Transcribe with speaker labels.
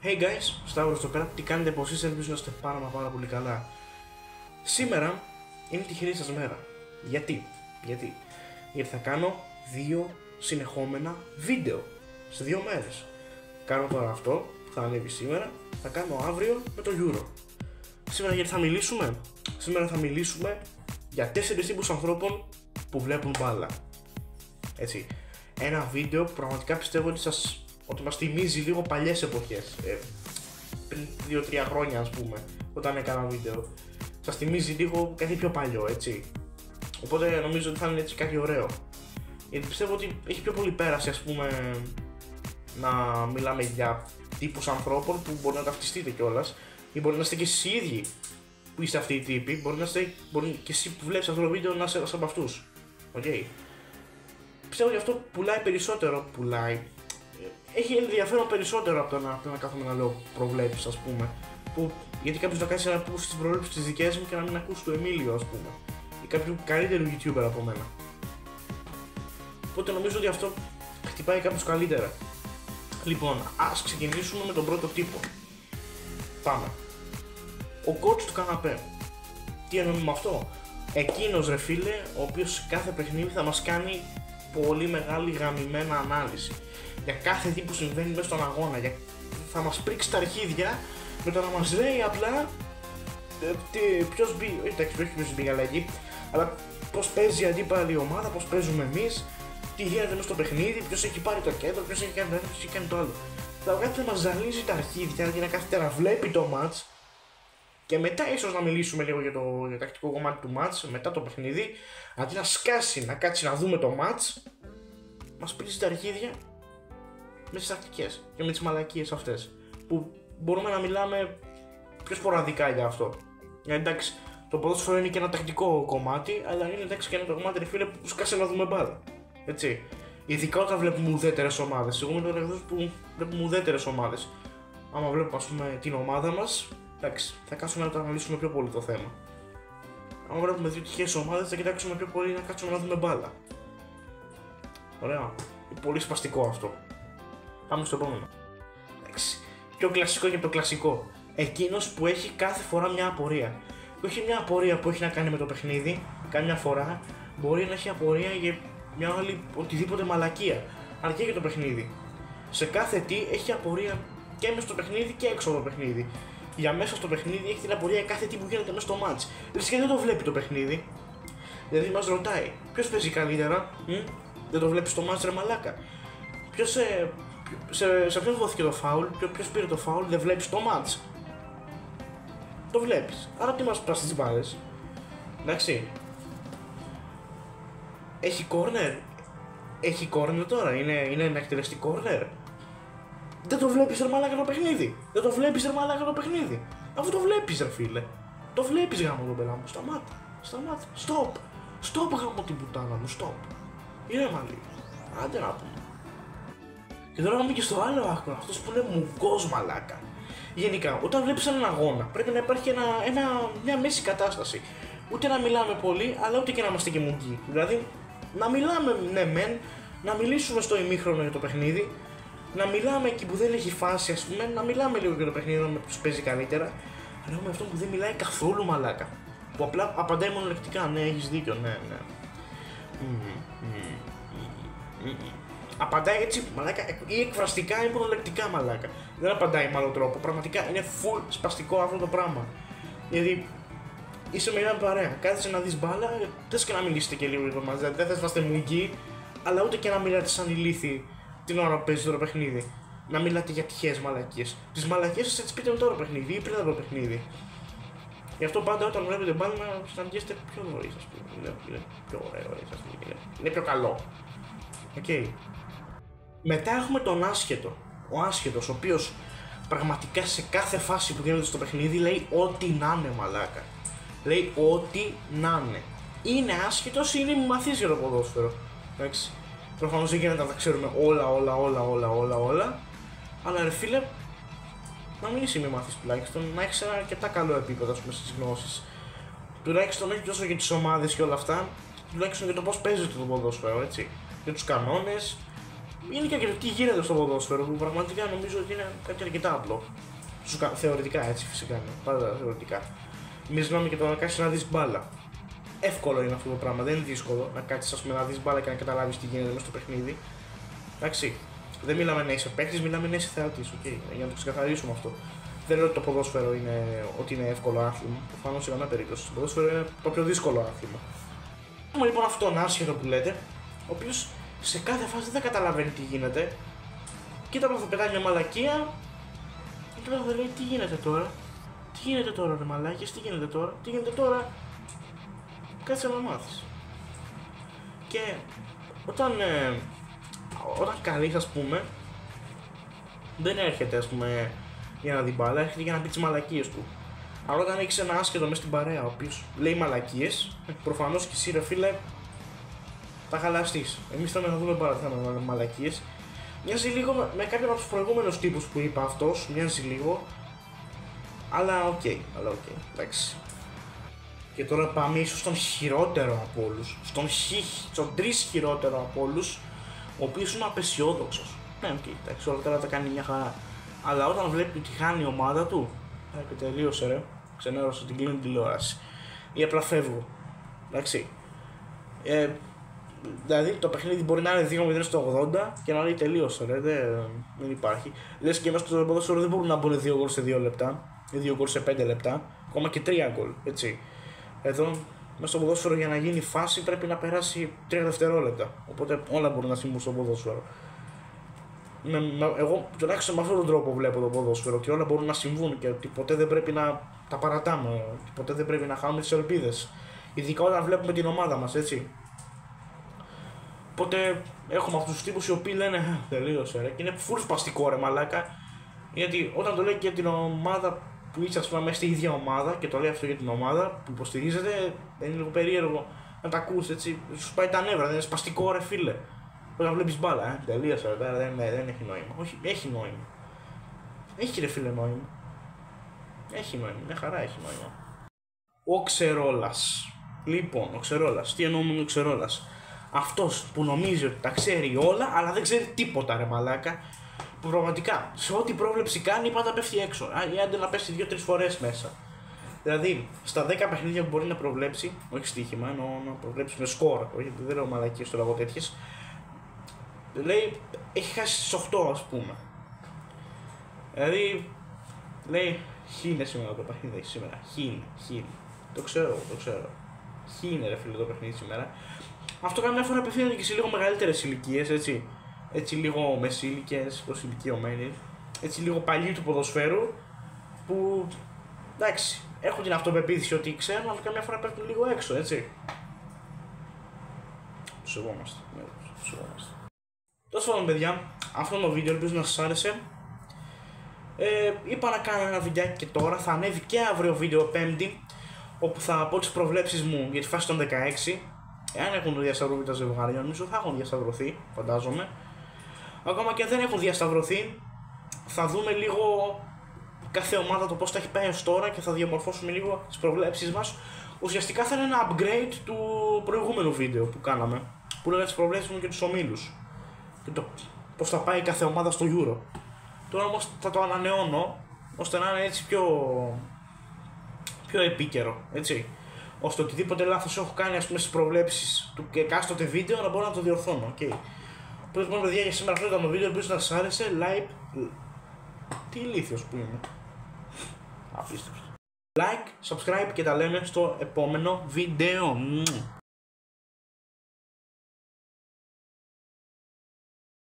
Speaker 1: Hey guys, Σταύρος εδώ πέρα, τι κάνετε, πως είστε, ελπίζω να είστε πάρα πολύ καλά. Σήμερα είναι η τυχερή σας μέρα. Γιατί θα κάνω 2 συνεχόμενα βίντεο σε 2 μέρες. Κάνω τώρα αυτό που θα ανέβει σήμερα, θα κάνω αύριο με το Euro. Σήμερα γιατί θα μιλήσουμε? Σήμερα θα μιλήσουμε για 4 τύπους ανθρώπων που βλέπουν μπάλα. Έτσι, ένα βίντεο που πραγματικά πιστεύω ότι μας θυμίζει λίγο παλιές εποχές. Πριν 2-3 χρόνια, ας πούμε, όταν έκανα βίντεο. Σας θυμίζει λίγο κάτι πιο παλιό, έτσι. Οπότε νομίζω ότι θα είναι έτσι κάτι ωραίο. Γιατί πιστεύω ότι έχει πιο πολύ πέραση, ας πούμε, να μιλάμε για τύπους ανθρώπων που μπορεί να ταυτιστείτε κιόλας, ή μπορεί να είστε και εσείς οι ίδιοι που είστε αυτοί οι τύποι, μπορεί και εσύ που βλέπεις αυτό το βίντεο να είσαι ένας από αυτούς. Okay. Πιστεύω ότι αυτό πουλάει περισσότερο, έχει ενδιαφέρον περισσότερο από το να κάθομαι να λέω προβλέψεις, ας πούμε. Γιατί κάποιος να κάτσει να ακούσει τις προβλέψεις τις δικές μου και να μην ακούσει το Εμίλιο, ας πούμε, ή κάποιου καλύτερου YouTuber από μένα. Οπότε νομίζω ότι αυτό χτυπάει κάποιος καλύτερα. Λοιπόν, ας ξεκινήσουμε με τον πρώτο τύπο. Πάμε. Ο coach του καναπέ. Τι εννοούμε με αυτό? Εκείνος, ρε φίλε, ο οποίος σε κάθε παιχνίδι θα μας κάνει πολύ μεγάλη γαμημένα ανάλυση για κάθε τι που συμβαίνει μέσα στον αγώνα, θα μας πρίξει τα αρχίδια με το να μας λέει απλά ποιος μπήκε αλλαγή, αλλά πως παίζει η αντίπαλη ομάδα, πως παίζουμε εμείς, τι γίνεται μέσα στο παιχνίδι, ποιος έχει πάρει το κέντρο, ποιος έχει κάνει το ένα, ποιος έχει κάνει το άλλο. Θα βγάλει να μας ζαλίζει τα αρχίδια για να κάθεται να βλέπει το match και μετά ίσως να μιλήσουμε λίγο για το τακτικό κομμάτι του match μετά το παιχνίδι, αντί να σκάσει, να κάτσει να δούμε το match, μας πρίξει τα αρχίδια με τις τακτικές και με τις μαλακίες αυτές που μπορούμε να μιλάμε πιο σποραδικά για αυτό. Εντάξει, το ποδόσφαιρο είναι και ένα τακτικό κομμάτι, αλλά είναι εντάξει και ένα κομμάτι, ρε φίλε, που σκάσε να δούμε μπάλα. Έτσι. Ειδικά όταν βλέπουμε ουδέτερες ομάδες. Εγώ είμαι το που βλέπουμε ουδέτερες ομάδες. Άμα βλέπουμε, ας πούμε, την ομάδα μας, εντάξει, θα κάτσουμε να το αναλύσουμε πιο πολύ το θέμα. Αν βλέπουμε 2 τυχαίες ομάδες, θα κοιτάξουμε πιο πολύ να κάτσουμε να δούμε μπάλα. Ωραία. Είναι πολύ σπαστικό αυτό. Πάμε στο επόμενο. Εντάξει. Πιο κλασικό και το κλασικό. Εκείνος που έχει κάθε φορά μια απορία. Και όχι μια απορία που έχει να κάνει με το παιχνίδι, κάμια φορά μπορεί να έχει απορία για μια άλλη οτιδήποτε μαλακία. Αρκεί για το παιχνίδι. Σε κάθε τι έχει απορία και μέσα στο παιχνίδι και έξω από το παιχνίδι. Για μέσα στο παιχνίδι έχει την απορία για κάθε τι που γίνεται μέσα στο match. Λες και δεν το βλέπει το παιχνίδι. Δηλαδή μας ρωτάει, ποιος παίζει καλύτερα, δεν το βλέπεις το match, ρε μαλάκα. Σε ποιον δόθηκε το φάουλ, ποιος πήρε το φάουλ, δεν βλέπεις το match. Το βλέπεις. Άρα τι μας πας στις μπάλες. Εντάξει. Έχει corner. Έχει corner τώρα, είναι να εκτελεστεί corner. Δεν το βλέπεις, ρε μαλάκα, το παιχνίδι. Δεν το βλέπεις, ρε μαλάκα, το παιχνίδι. Αφού το βλέπεις, ρε φίλε. Το βλέπεις, γάμο τον πελά μου. Σταμάτα. Stop, γάμο την πουτάνα μου. Stop. Είναι μαλλί. Άντε να πούμε. Και τώρα πάμε και στο άλλο άκρο. Αυτός που είναι μουγκός, μαλάκα. Γενικά, όταν βλέπεις έναν αγώνα, πρέπει να υπάρχει μια μέση κατάσταση. Ούτε να μιλάμε πολύ, αλλά ούτε και να είμαστε και μουγκοί. Δηλαδή, να μιλάμε, ναι μεν, να μιλήσουμε στο ημίχρονο για το παιχνίδι, να μιλάμε εκεί που δεν έχει φάση, ας πούμε, να μιλάμε λίγο για το παιχνίδι, να τους παίζει καλύτερα, αλλά με αυτό που δεν μιλάει καθόλου, μαλάκα. Που απλά απαντάει μονολεκτικά, ναι, έχεις δίκιο, ναι. Απαντάει έτσι, μαλάκα, ή εκφραστικά ή μονολεκτικά, μαλάκα. Δεν απαντάει με άλλο τρόπο. Πραγματικά είναι full σπαστικό αυτό το πράγμα. Δηλαδή, είσαι με μια παρέα, κάθεσαι να δεις μπάλα, θες και να μιλήσετε και λίγο για το μας. Δηλαδή, δεν θες να είστε μουγκοί, αλλά ούτε και να μιλάτε σαν ηλίθιοι την ώρα που παίζει το παιχνίδι. Να μιλάτε για τυχαίες μαλακίες. Τις μαλακίες σας τις πείτε με το παιχνίδι ή πριν από το παιχνίδι. Γι' αυτό πάντα όταν βλέπετε μπάλα να συναντήσετε πιο νωρίς, ας πούμε. Είναι πιο ωραίο, ας πούμε. Είναι πιο καλό. Okay. Μετά έχουμε τον άσχετο. Ο άσχετος, ο οποίος πραγματικά σε κάθε φάση που γίνεται στο παιχνίδι λέει ό,τι να είναι, μαλάκα. Λέει ό,τι να είναι. Είναι άσχετος ή είναι μαθής για το ποδόσφαιρο. Εντάξει. Προφανώς δεν γίνεται να τα ξέρουμε όλα. Αλλά ρε φίλε, να μην είσαι μη μαθής τουλάχιστον, να έχεις ένα αρκετά καλό επίπεδο, ας πούμε, στις γνώσεις. Τουλάχιστον όχι τόσο για τις ομάδες και όλα αυτά, τουλάχιστον για το πώς παίζεται το ποδόσφαιρο, έτσι. Για τους κανόνες, είναι και τι γίνεται στο ποδόσφαιρο, που πραγματικά νομίζω ότι είναι κάτι αρκετά απλό. Θεωρητικά έτσι, φυσικά είναι. Πάντα θεωρητικά. Μιλάμε και το να κάτσει να δει μπάλα. Εύκολο είναι αυτό το πράγμα, δεν είναι δύσκολο να κάτσει να δει μπάλα και να καταλάβει τι γίνεται μέσα στο παιχνίδι. Εντάξει. Δεν μιλάμε να είσαι παίκτη, μιλάμε να είσαι θεατή. Okay, για να το ξεκαθαρίσουμε αυτό. Δεν λέω ότι το ποδόσφαιρο είναι ότι είναι εύκολο άθλημα. Προφανώς σε καμία περίπτωση. Το ποδόσφαιρο είναι το πιο δύσκολο άθλημα. Έχουμε λοιπόν αυτόν άσχετο που λέτε, ο οποίος σε κάθε φάση δεν καταλαβαίνει τι γίνεται. Κοίτα που θα πετάει μια μαλακία. Και τώρα θα λέει τι γίνεται τώρα. Τι γίνεται τώρα, ρε μαλάκες, τι γίνεται τώρα. Τι γίνεται τώρα. Κάτσε να μάθεις. Και όταν καλείς, ας πούμε, δεν έρχεται, ας πούμε, για να δει μπάλα, έρχεται για να πει τις μαλακίες του. Αλλά όταν έχεις ένα άσχετο μέσα στην παρέα, ο οποίος λέει μαλακίες, προφανώς και εσύ, ρε φίλε, θα χαλαστείς. Εμείς θέλουμε να δούμε μπάλα, θα δούμε μαλακίες. Μοιάζει λίγο με κάποιον από τους προηγούμενους τύπους που είπα αυτός, μοιάζει λίγο. Αλλά οκ, εντάξει. Και τώρα πάμε ίσως στον χειρότερο από όλους, στον τρεις χειρότερο από όλους, ο οποίος είναι απεσιόδοξος. Ναι, εντάξει, όλα τώρα τα κάνει μια χαρά. Αλλά όταν βλέπει ότι χάνει η ομάδα του, και τελείωσε ρε, ξενέρωσα, την κλείνει τηλεόραση. Ή απλά φεύγω. Εντάξει. Δηλαδή το παιχνίδι μπορεί να είναι 2-0 στο 80 και να λέει τελείωσε ρε, δεν υπάρχει. Λες και μέσα στο ποδόσφαιρο δεν μπορούν να μπουν 2 γκολ σε 2 λεπτά, 2 γκολ σε 5 λεπτά, ακόμα και 3 γκολ, έτσι. Εδώ μέσα στο ποδόσφαιρο για να γίνει φάση πρέπει να περάσει 3 δευτερόλεπτα. Οπότε όλα μπορούν να συμβούν στο ποδόσφαιρο. Εγώ τουλάχιστον με αυτόν τον τρόπο βλέπω το ποδόσφαιρο, ότι όλα μπορούν να συμβούν και ότι ποτέ δεν πρέπει να τα παρατάμε, ότι ποτέ δεν πρέπει να χάνουμε τις ελπίδες. Ειδικά όταν βλέπουμε την ομάδα μας, έτσι. Οπότε έχουμε αυτούς τους τύπους οι οποίοι λένε τελείωσε ρε, και είναι full σπαστικό ρε μαλάκα. Γιατί όταν το λέει και την ομάδα που είσαι, ας πούμε, μέσα στη ίδια ομάδα και το λέει αυτό για την ομάδα που υποστηρίζεται, είναι λίγο περίεργο να τα ακούσει, έτσι. Σου πάει τα νεύρα, δεν είναι σπαστικό ρε φίλε. Όταν βλέπεις μπάλα, τελείωσε ρε, δεν έχει νόημα. Όχι, έχει νόημα. Έχει ρε φίλε νόημα. Έχει νόημα, μια χαρά έχει νόημα. Ο Ξερόλας. Λοιπόν, ο Ξερόλας, τι εννοούμε με ο Ξερόλας? Αυτός που νομίζει ότι τα ξέρει όλα, αλλά δεν ξέρει τίποτα ρε μαλάκα. Που πραγματικά σε ό,τι πρόβλεψη κάνει πάντα πέφτει έξω. Ή άντε να πέσει 2-3 φορές μέσα. Δηλαδή, στα 10 παιχνίδια που μπορεί να προβλέψει, όχι στοίχημα, εννοώ να προβλέψει με σκορ, όχι, δεν λέω μαλακίες, το λέγω τέτοιες. Λέει, έχει χάσει στις 8 ας πούμε. Δηλαδή, λέει, χ είναι σήμερα το παιχνίδι, σήμερα, χ είναι. Το ξέρω. Χ είναι ρε φίλε το παιχνίδι σήμερα. Αυτό καμιά φορά απευθύνεται και σε λίγο μεγαλύτερες ηλικίες, έτσι. Έτσι λίγο μεσήλικες, προσηλικιωμένοι, έτσι λίγο παλιοί του ποδοσφαίρου, που εντάξει, έχουν την αυτοπεποίθηση ότι ξέρουν, αλλά καμιά φορά πέφτουν λίγο έξω, έτσι. Τους σεβόμαστε. Τόσο πάντων παιδιά, αυτό το βίντεο ελπίζω να σας άρεσε. Είπα να κάνω ένα βιντεάκι και τώρα, θα ανέβει και αύριο βίντεο Πέμπτη, όπου θα πω τις προβλέψεις μου για τη φάση των 16. Εάν έχουν διασταυρωθεί τα ζευγάρια, νομίζω θα έχουν διασταυρωθεί, φαντάζομαι. Ακόμα και αν δεν έχουν διασταυρωθεί, θα δούμε λίγο κάθε ομάδα το πώς τα έχει πάει ως τώρα και θα διαμορφώσουμε λίγο τις προβλέψεις μας. Ουσιαστικά θα είναι ένα upgrade του προηγούμενου βίντεο που κάναμε, που λέγαμε τις προβλέψεις μου και τους ομίλους και το πώς θα πάει κάθε ομάδα στο Euro. Τώρα όμως θα το ανανεώνω ώστε να είναι έτσι πιο επίκαιρο, έτσι. Ώστε οτιδήποτε λάθος έχω κάνει, ας πούμε, στις προβλέψεις του εκάστοτε βίντεο να μπορώ να το διορθώνω, okay. Οπότε λοιπόν παιδιά, για σήμερα αυτό ήταν το βίντεο, ελπίζω να σας άρεσε. Like, τι ηλίθιος που είμαι, απίστευτο. Like, subscribe και τα λέμε στο επόμενο βίντεο.